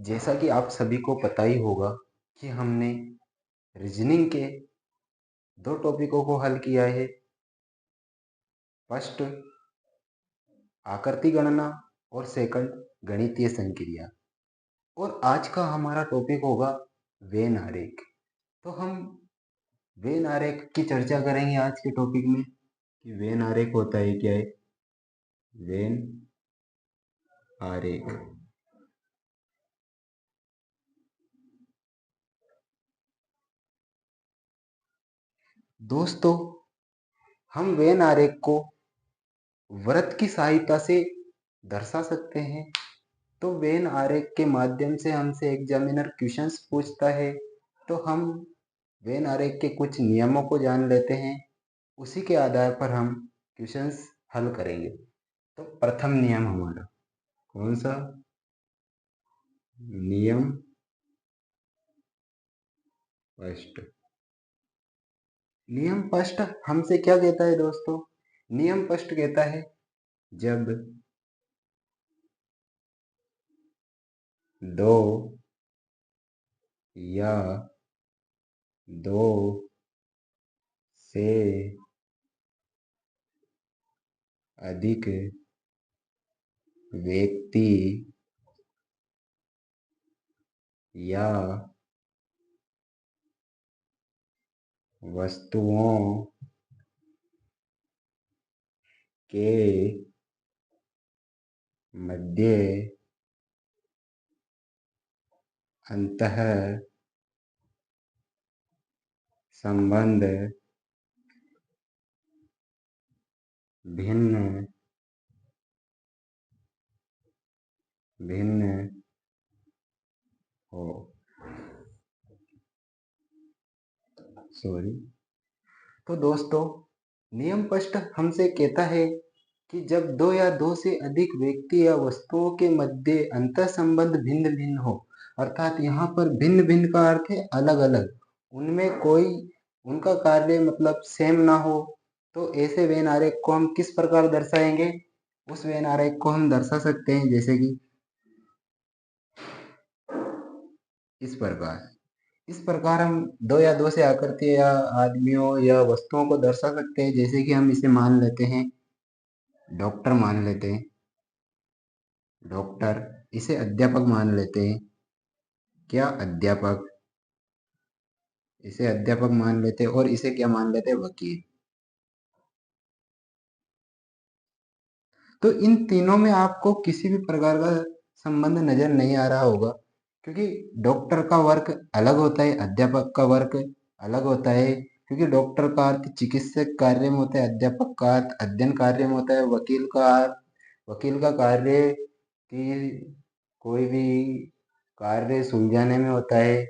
जैसा कि आप सभी को पता ही होगा कि हमने रीजनिंग के दो टॉपिकों को हल किया है। फर्स्ट आकृति गणना और सेकंड गणितीय संक्रिया। और आज का हमारा टॉपिक होगा वेन आरेख। तो हम वेन आरेख की चर्चा करेंगे आज के टॉपिक में कि वेन आरेख होता है क्या है। वेन आरेख दोस्तों, हम वेन आरेख को वृत्त की सहायता से दर्शा सकते हैं। तो वेन आरेख के माध्यम से हमसे एग्जामिनर क्वेश्चंस पूछता है, तो हम वेन आरेख के कुछ नियमों को जान लेते हैं। उसी के आधार पर हम क्वेश्चंस हल करेंगे। तो प्रथम नियम हमारा कौन सा? नियम फर्स्ट। नियम फर्स्ट हमसे क्या कहता है दोस्तों? नियम फर्स्ट कहता है जब दो या दो से अधिक व्यक्ति या वस्तुओं के मध्य अंतः संबंध भिन्न भिन्न हो। सॉरी। तो दोस्तों, नियम फर्स्ट हमसे कहता है कि जब दो या दो से अधिक व्यक्ति या वस्तुओं के मध्य अंतर संबंध भिन्न भिन्न हो, अर्थात यहाँ पर भिन्न भिन्न का अर्थ है अलग अलग, उनमें कोई उनका कार्य मतलब सेम ना हो, तो ऐसे वेन आरेख को हम किस प्रकार दर्शाएंगे? उस वेन आरेख को हम दर्शा सकते हैं जैसे कि इस प्रकार हम दो या दो से आकृति या आदमियों या वस्तुओं को दर्शा सकते हैं। जैसे कि हम इसे मान लेते हैं डॉक्टर, मान लेते हैं डॉक्टर, इसे अध्यापक मान लेते हैं। क्या? अध्यापक, इसे अध्यापक मान लेते हैं। और इसे क्या मान लेते हैं? वकील। तो इन तीनों में आपको किसी भी प्रकार का संबंध नजर नहीं आ रहा होगा, क्योंकि डॉक्टर का वर्क अलग होता है, अध्यापक का वर्क अलग होता है। क्योंकि डॉक्टर का अर्थ चिकित्सक कार्य में होता है, अध्यापक का अर्थ अध्ययन कार्य में होता है, वकील का कार्य कि कोई भी कार्य सुलझाने में होता है।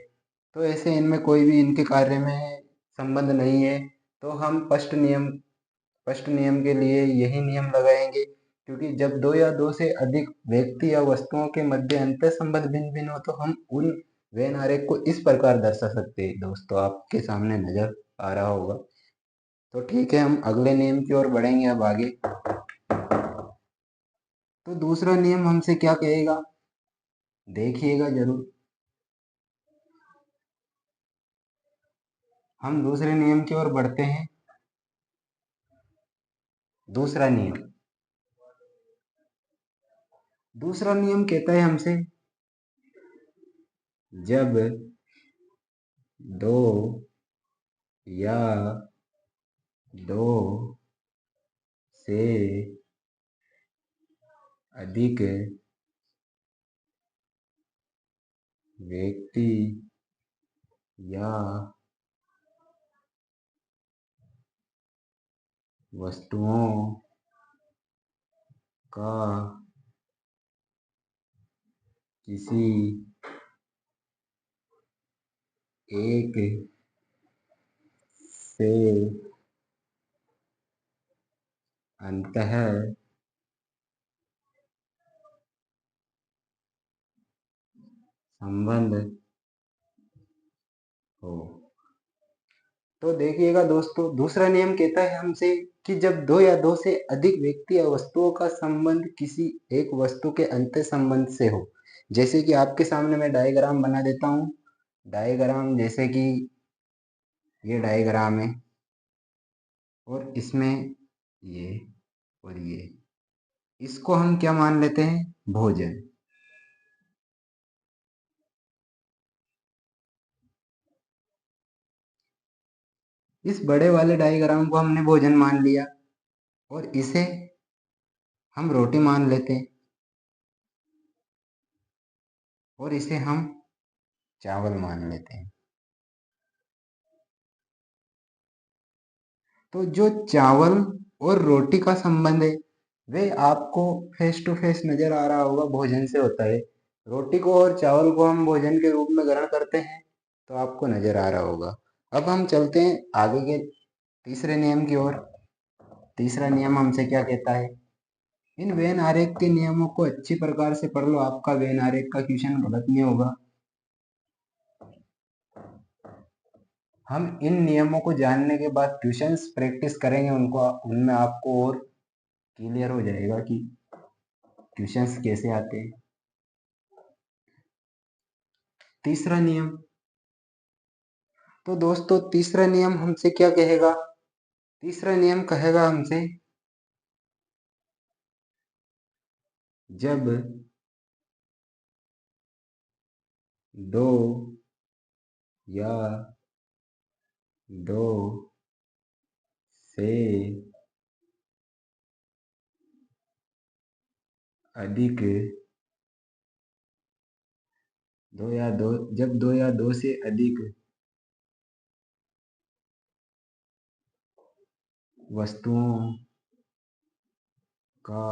तो ऐसे इनमें कोई भी इनके कार्य में संबंध नहीं है। तो हम फर्स्ट नियम के लिए यही नियम लगाएंगे, क्योंकि जब दो या दो से अधिक व्यक्ति या वस्तुओं के मध्य अंतर संबंध भिन्न भिन्न हो, तो हम उन वेन आरेख को इस प्रकार दर्शा सकते हैं। दोस्तों, आपके सामने नजर आ रहा होगा। तो ठीक है, हम अगले नियम की ओर बढ़ेंगे अब आगे। तो दूसरा नियम हमसे क्या कहेगा, देखिएगा जरूर। हम दूसरे नियम की ओर बढ़ते हैं। दूसरा नियम दूसरा नियम कहता है हमसे जब दो या दो से अधिक व्यक्ति या वस्तुओं का किसी एक से अंतः संबंध हो। तो देखिएगा दोस्तों, दूसरा नियम कहता है हमसे कि जब दो या दो से अधिक व्यक्ति या वस्तुओं का संबंध किसी एक वस्तु के अंतर संबंध से हो, जैसे कि आपके सामने मैं डायग्राम बना देता हूँ। डायग्राम जैसे कि ये डायग्राम है और इसमें ये और ये, इसको हम क्या मान लेते हैं? भोजन। इस बड़े वाले डायग्राम को हमने भोजन मान लिया और इसे हम रोटी मान लेते हैं और इसे हम चावल मान लेते हैं। तो जो चावल और रोटी का संबंध है वे आपको फेस टू फेस नजर आ रहा होगा, भोजन से होता है। रोटी को और चावल को हम भोजन के रूप में ग्रहण करते हैं तो आपको नजर आ रहा होगा। अब हम चलते हैं आगे के तीसरे नियम की ओर। तीसरा नियम हमसे क्या कहता है? इन वेन आरेख के नियमों को अच्छी प्रकार से पढ़ लो, आपका वेन आरेख का क्वेश्चन गलत नहीं होगा। हम इन नियमों को जानने के बाद क्वेश्चंस प्रैक्टिस करेंगे, उनको उनमें आपको और क्लियर हो जाएगा कि क्वेश्चंस कैसे आते हैं। तीसरा नियम, तो दोस्तों तीसरा नियम हमसे क्या कहेगा? तीसरा नियम कहेगा हमसे जब दो या दो से अधिक जब दो या दो से अधिक वस्तुओं का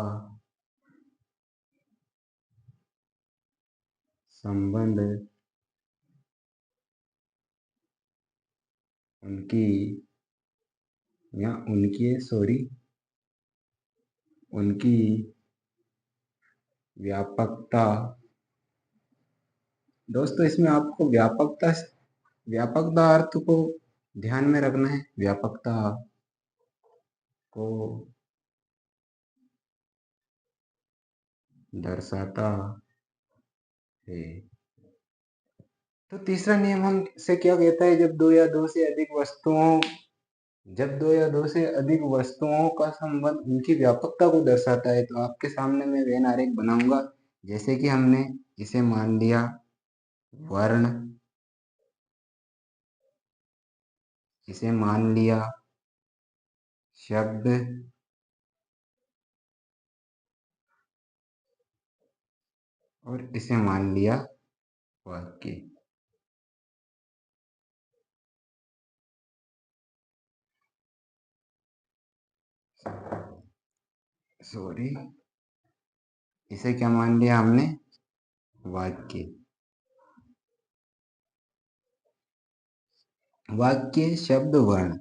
संबंध उनकी या उनकी उनकी व्यापकता। दोस्तों इसमें आपको व्यापकता अर्थ को ध्यान में रखना है। व्यापकता को दर्शाता है। तो तीसरा नियम हमसे क्या कहता है? जब दो या दो से अधिक वस्तुओं का संबंध उनकी व्यापकता को दर्शाता है। तो आपके सामने मैं वेन आरेख बनाऊंगा। जैसे कि हमने इसे मान लिया वर्ण, इसे मान लिया शब्द और इसे मान लिया वाक्य। सॉरी, इसे क्या मान लिया हमने? वाक्य। वाक्य शब्द वर्ण,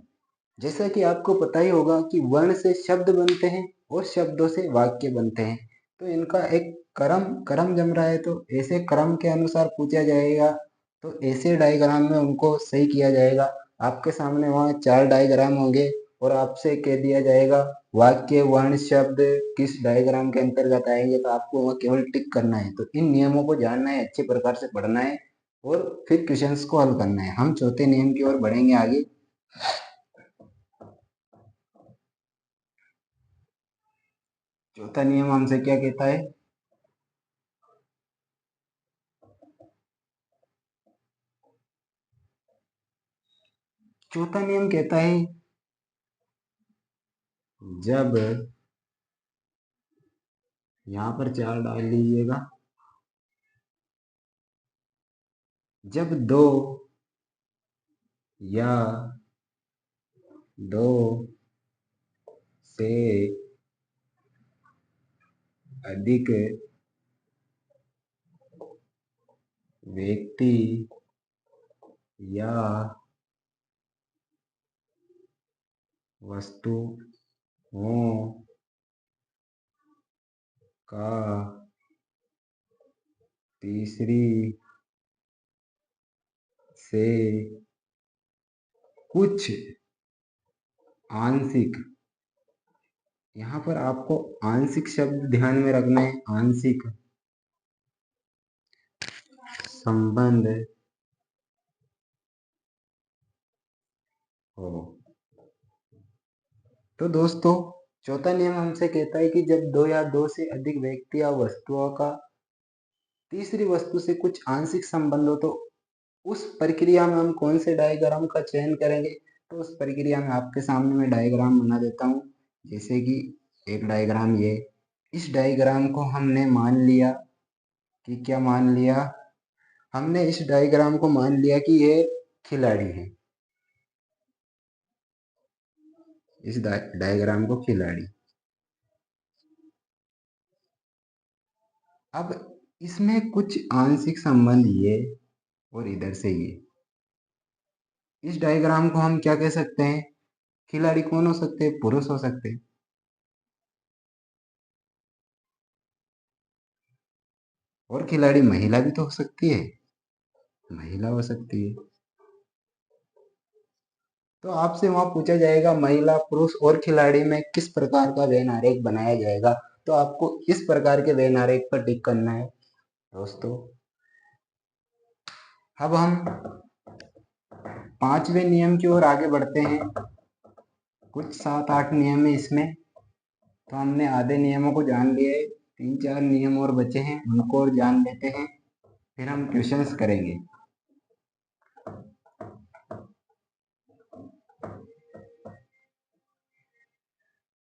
जैसा कि आपको पता ही होगा कि वर्ण से शब्द बनते हैं और शब्दों से वाक्य बनते हैं। तो इनका एक क्रम क्रम जम रहा है, तो ऐसे क्रम के अनुसार पूछा जाएगा तो ऐसे डायग्राम में उनको सही किया जाएगा। आपके सामने वहाँ 4 डायग्राम होंगे और आपसे कह दिया जाएगा वाक्य वर्ण शब्द किस डायग्राम के अंतर्गत आएंगे, तो आपको वहाँ केवल टिक करना है। तो इन नियमों को जानना है, अच्छे प्रकार से पढ़ना है और फिर क्वेश्चंस को हल करना है। हम चौथे नियम की ओर बढ़ेंगे आगे। चौथा नियम हमसे क्या कहता है? चौथा नियम कहता है जब, यहां पर 4 डाल लीजिएगा, जब दो या दो से अधिक व्यक्ति या वस्तुओं का तीसरी से कुछ आंशिक, यहाँ पर आपको आंशिक शब्द ध्यान में रखना है। आंशिक संबंध हो। तो दोस्तों, चौथा नियम हमसे कहता है कि जब दो या दो से अधिक व्यक्ति या वस्तुओं का तीसरी वस्तु से कुछ आंशिक संबंध हो, तो उस प्रक्रिया में हम कौन से डायग्राम का चयन करेंगे। तो उस प्रक्रिया में आपके सामने मैं डायग्राम बना देता हूँ। जैसे कि एक डायग्राम ये, इस डायग्राम को हमने मान लिया कि क्या मान लिया, हमने इस डायग्राम को मान लिया कि ये खिलाड़ी है। इस डायग्राम को खिलाड़ी। अब इसमें कुछ आंशिक संबंध ये और इधर से ये। इस डायग्राम को हम क्या कह सकते हैं, खिलाड़ी कौन हो सकते हैं, पुरुष हो सकते हैं। और खिलाड़ी महिला भी तो हो सकती है, महिला हो सकती है। तो आपसे वहां पूछा जाएगा महिला, पुरुष और खिलाड़ी में किस प्रकार का वेन आरेख बनाया जाएगा, तो आपको इस प्रकार के वेन आरेख पर टिक करना है दोस्तों। अब हम पांचवें नियम की ओर आगे बढ़ते हैं। कुछ 7-8 नियम है इसमें, तो हमने आधे नियमों को जान लिया है, 3-4 नियम और बचे हैं, उनको और जान लेते हैं, फिर हम क्वेश्चंस करेंगे।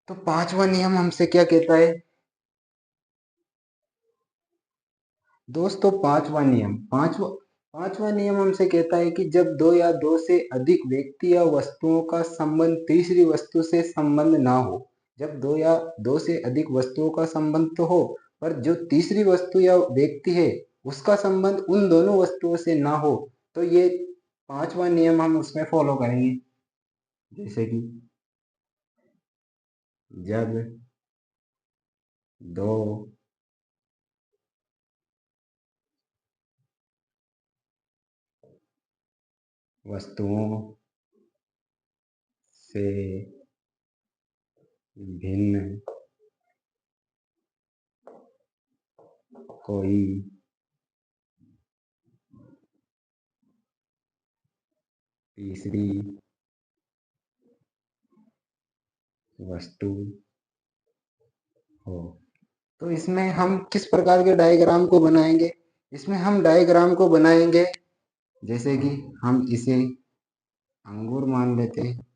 तो पांचवा नियम हमसे क्या कहता है दोस्तों, पांचवा नियम हमसे कहता है कि जब दो या दो से अधिक व्यक्ति या वस्तुओं का संबंध तीसरी वस्तु से संबंध ना हो। जब दो या दो से अधिक वस्तुओं का संबंध तो हो, पर जो तीसरी वस्तु या व्यक्ति है उसका संबंध उन दोनों वस्तुओं से ना हो, तो ये पांचवा नियम हम उसमें फॉलो करेंगे। जैसे कि जब दो वस्तुओं से भिन्न कोई तीसरी वस्तु हो, तो इसमें हम किस प्रकार के डायग्राम को बनाएंगे। इसमें हम डायग्राम को बनाएंगे, जैसे कि हम इसे अंगूर मान लेते हैं।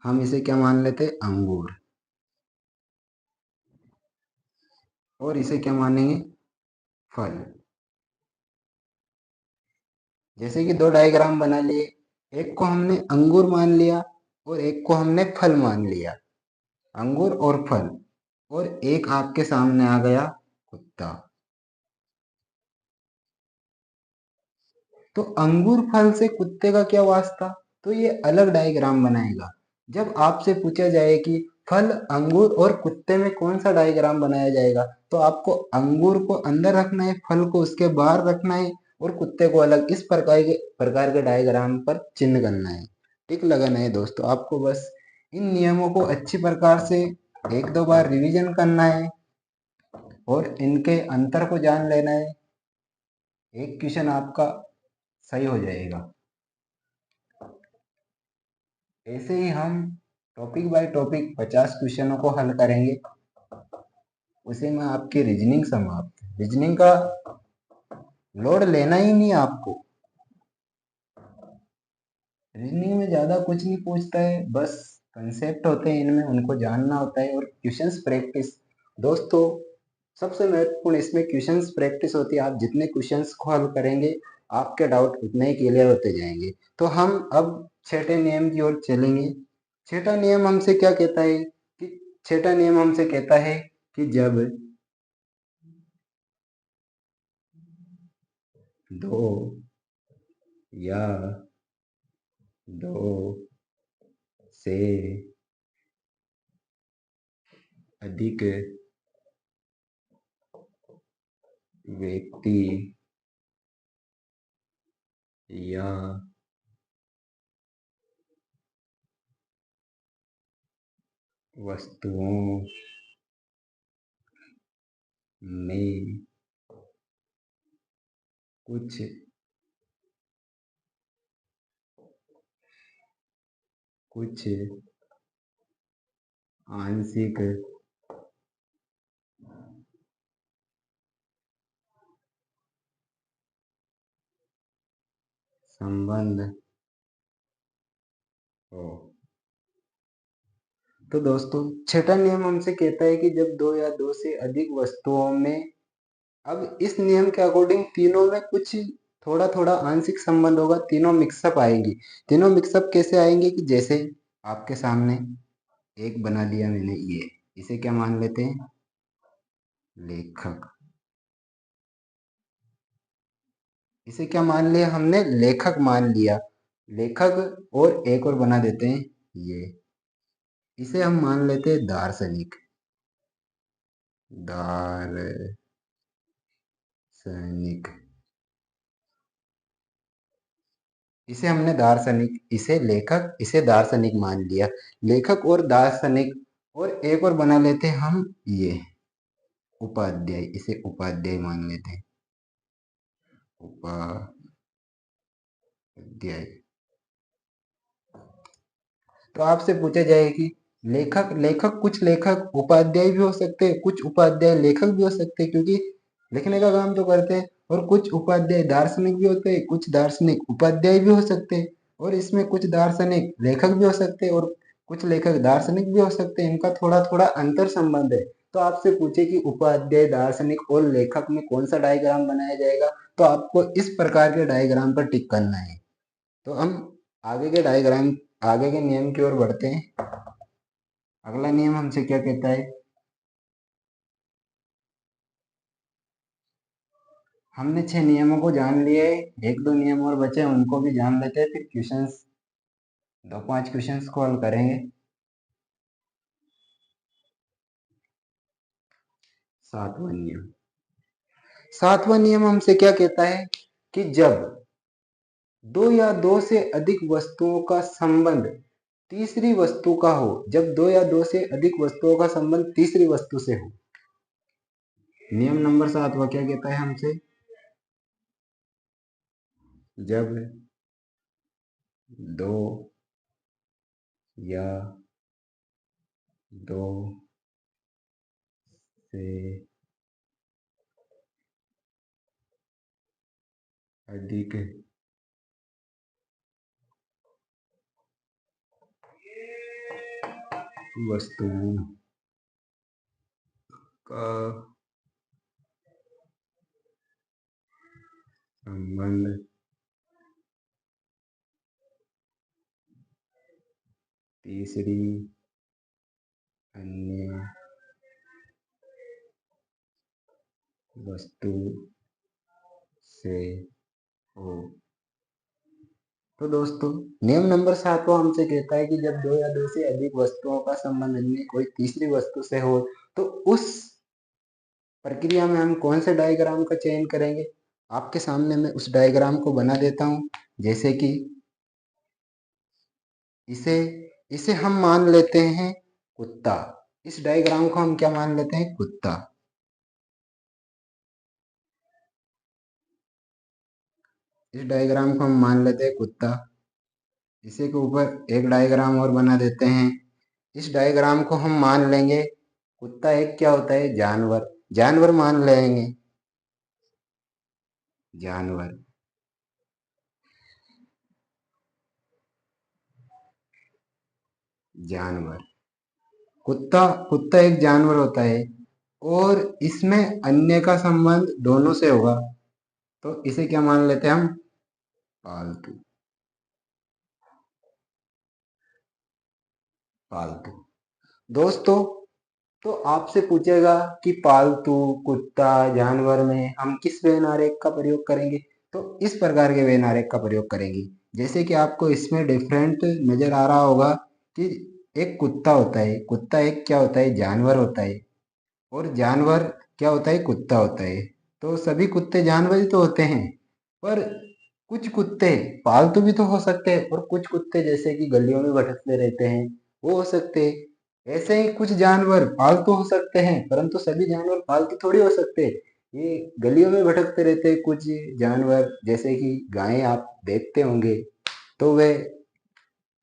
हम इसे क्या मान लेते हैं, अंगूर। और इसे क्या मानेंगे, फल। जैसे कि दो डायग्राम बना लिए, एक को हमने अंगूर मान लिया और एक को हमने फल मान लिया, अंगूर और फल। और एक आपके सामने आ गया कुत्ता। तो अंगूर फल से कुत्ते का क्या वास्ता, तो ये अलग डायग्राम बनाएगा। जब आपसे पूछा जाए कि फल, अंगूर और कुत्ते में कौन सा डायग्राम बनाया जाएगा, तो आपको अंगूर को अंदर रखना है, फल को उसके बाहर रखना है और कुत्ते को अलग। इस प्रकार के डायग्राम पर चिन्ह करना है, टिक लगाना है दोस्तों। आपको बस इन नियमों को अच्छी प्रकार से एक दो बार रिवीजन करना है और इनके अंतर को जान लेना है। एक क्वेश्चन आपका सही हो जाएगा। ऐसे ही हम टॉपिक बाय टॉपिक 50 क्वेश्चनों को हल करेंगे। उसी में आपकी रीजनिंग समाप्त। रीजनिंग का लोड लेना ही नहीं आपको। रीजनिंग में ज्यादा कुछ नहीं पूछता है, बस कंसेप्ट होते हैं इनमें, उनको जानना होता है और क्वेश्चंस प्रैक्टिस। दोस्तों, सबसे महत्वपूर्ण इसमें क्वेश्चंस प्रैक्टिस होती है। आप जितने क्वेश्चंस को हल करेंगे, आपके डाउट उतने ही क्लियर होते जाएंगे। तो हम अब छठे नियम की ओर चलेंगे। छठा नियम हमसे क्या कहता है कि छठा नियम हमसे कहता है कि जब दो या दो से अधिक व्यक्ति या वस्तुओं में कुछ कुछ आंशिक संबंध हो। तो दोस्तों, छठा नियम हमसे कहता है कि जब दो या दो से अधिक वस्तुओं में, अब इस नियम के अकॉर्डिंग तीनों में कुछ थोड़ा थोड़ा आंशिक संबंध होगा, तीनों मिक्सअप आएंगी। तीनों मिक्सअप कैसे आएंगे कि जैसे आपके सामने एक बना दिया मैंने, ये इसे क्या मान लेते हैं, लेखक। इसे क्या मान लिया हमने, लेखक मान लिया। लेखक और एक और बना देते हैं ये, इसे हम मान लेते हैं दार्शनिक। दार्शनिक, इसे हमने दार्शनिक, इसे लेखक, इसे दार्शनिक मान लिया। लेखक और दार्शनिक, और एक और बना लेते हैं हम ये उपाध्याय, इसे उपाध्याय मान लेते हैं, उपाध्याय। तो आपसे पूछा जाए कि लेखक, लेखक कुछ लेखक उपाध्याय भी हो सकते हैं, कुछ उपाध्याय लेखक भी हो सकते हैं, क्योंकि लिखने का काम तो करते हैं। और कुछ उपाध्याय दार्शनिक भी होते हैं, कुछ दार्शनिक उपाध्याय भी हो सकते हैं। और इसमें कुछ दार्शनिक लेखक भी हो सकते हैं और कुछ लेखक दार्शनिक भी हो सकते हैं। इनका थोड़ा थोड़ा अंतर संबंध है। तो आपसे पूछे कि उपाध्याय, दार्शनिक और लेखक में कौन सा डायग्राम बनाया जाएगा, तो आपको इस प्रकार के डायग्राम पर टिक करना है। तो हम आगे के डायग्राम, आगे के नियम की ओर बढ़ते हैं। अगला नियम हमसे क्या कहता है, हमने 6 नियमों को जान लिए, एक दो नियम और बचे, उनको भी जान लेते हैं, फिर क्वेश्चंस, दो पांच क्वेश्चंस को हल करेंगे। सातवां नियम, सातवां नियम हमसे क्या कहता है कि जब दो या दो से अधिक वस्तुओं का संबंध तीसरी वस्तु का हो, जब दो या दो से अधिक वस्तुओं का संबंध तीसरी वस्तु से हो। नियम नंबर 7वां क्या कहता है हमसे, जब दो या दो से अधिक वस्तुओं का संबंध तीसरी अन्य वस्तु से हो। तो दोस्तों, नियम नंबर 7वां हमसे कहता है कि जब दो या दो से अधिक वस्तुओं का संबंध अन्य कोई तीसरी वस्तु से हो, तो उस प्रक्रिया में हम कौन से डायग्राम का चयन करेंगे। आपके सामने मैं उस डायग्राम को बना देता हूं। जैसे कि इसे इसे हम मान लेते हैं कुत्ता। इस डायग्राम को हम क्या मान लेते हैं, कुत्ता। इस डायग्राम को हम मान लेते हैं कुत्ता। इसी के ऊपर एक डायग्राम और बना देते हैं। इस डायग्राम को हम मान लेंगे कुत्ता एक क्या होता है, जानवर। जानवर मान लेंगे, जानवर। जानवर, कुत्ता, कुत्ता एक जानवर होता है और इसमें अन्य का संबंध दोनों से होगा, तो इसे क्या मान लेते हैं हम, पालतू। पालतू। दोस्तों, तो आपसे पूछेगा कि पालतू, कुत्ता, जानवर में हम किस वेन आरेख का प्रयोग करेंगे। तो इस प्रकार के वेन आरेख का प्रयोग करेंगे। जैसे कि आपको इसमें डिफरेंट नजर आ रहा होगा कि एक कुत्ता होता है, कुत्ता एक क्या होता है, जानवर होता है। और जानवर क्या होता है, कुत्ता होता है। तो सभी कुत्ते जानवर ही तो होते हैं, पर कुछ कुत्ते पालतू भी तो हो सकते हैं, और कुछ कुत्ते जैसे कि गलियों में भटकते रहते हैं, वो हो सकते हैं। ऐसे ही कुछ जानवर पालतू हो सकते हैं, परंतु सभी जानवर पालतू थोड़ी हो सकते। ये गलियों में भटकते रहते हैं कुछ जानवर, जैसे कि गायें आप देखते होंगे। तो वे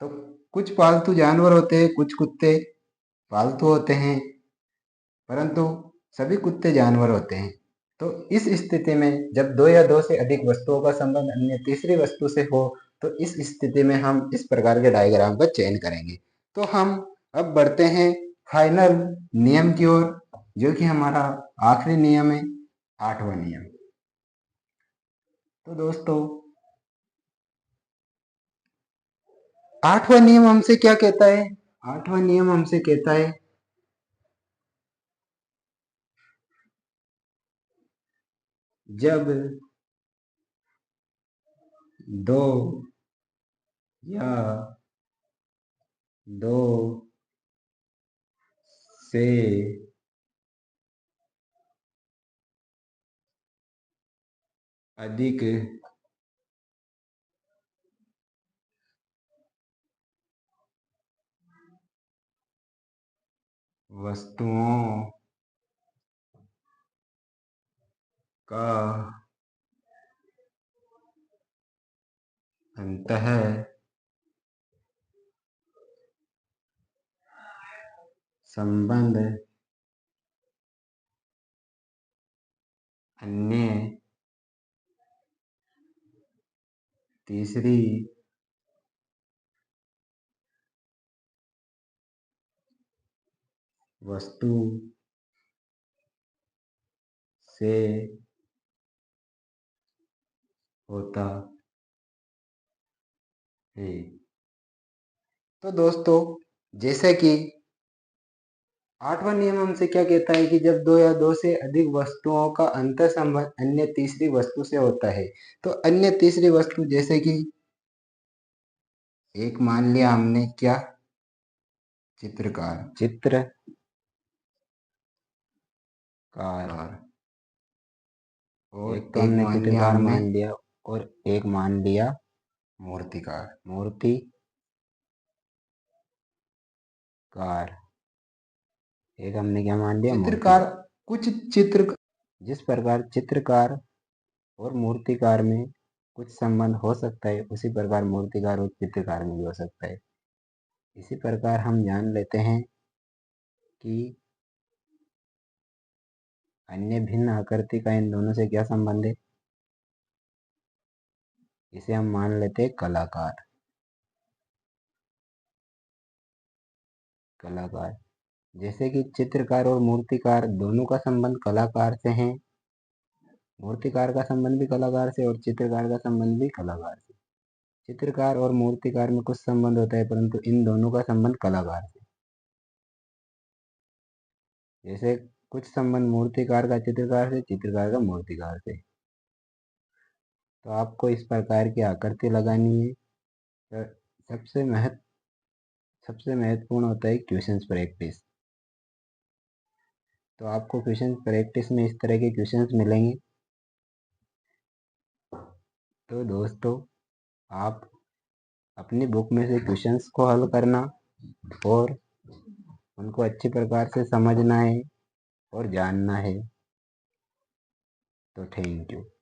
तो कुछ पालतू जानवर होते हैं, कुछ कुत्ते पालतू होते हैं, परंतु सभी कुत्ते जानवर होते हैं। तो इस स्थिति में जब दो या दो से अधिक वस्तुओं का संबंध अन्य तीसरी वस्तु से हो, तो इस स्थिति में हम इस प्रकार के डायग्राम का चयन करेंगे। तो हम अब बढ़ते हैं फाइनल नियम की ओर, जो कि हमारा आखिरी नियम है, 8वां नियम। तो दोस्तों 8वां नियम हमसे क्या कहता है? 8वां नियम हमसे कहता है जब दो या दो से अधिक वस्तुओं का अंतः संबंध अन्य तीसरी वस्तु से होता है। तो दोस्तों जैसे कि 8वां नियम हमसे क्या कहता है कि जब दो या दो से अधिक वस्तुओं का अंतर संबंध अन्य तीसरी वस्तु से होता है, तो अन्य तीसरी वस्तु जैसे कि एक मान लिया हमने क्या, चित्रकार और एक तो एक हमने मान लिया चित्रकार हमने मान लिया और एक मान लिया मूर्तिकार। मूर्तिकार। एक हमने क्या मान लिया? चित्रकार मूर्तिकार। कुछ चित्र जिस प्रकार चित्रकार और मूर्तिकार में कुछ संबंध हो सकता है, उसी प्रकार मूर्तिकार और चित्रकार में भी हो सकता है। इसी प्रकार हम जान लेते हैं कि अन्य भिन्न आकृति का इन दोनों से क्या संबंध है। इसे हम मान लेते हैं कलाकार। जैसे कि चित्रकार और मूर्तिकार दोनों का संबंध कलाकार से है, मूर्तिकार का संबंध भी कलाकार से और चित्रकार का संबंध भी कलाकार से। चित्रकार और मूर्तिकार में कुछ संबंध होता है, परंतु इन दोनों का संबंध कलाकार से। जैसे कुछ संबंध मूर्तिकार का चित्रकार से, चित्रकार का मूर्तिकार से। तो आपको इस प्रकार की आकृति लगानी है। तो सबसे महत्वपूर्ण होता है क्वेश्चंस प्रैक्टिस। तो आपको क्वेश्चन प्रैक्टिस में इस तरह के क्वेश्चंस मिलेंगे। तो दोस्तों आप अपनी बुक में से क्वेश्चंस को हल करना और उनको अच्छी प्रकार से समझना है और जानना है। तो थैंक यू।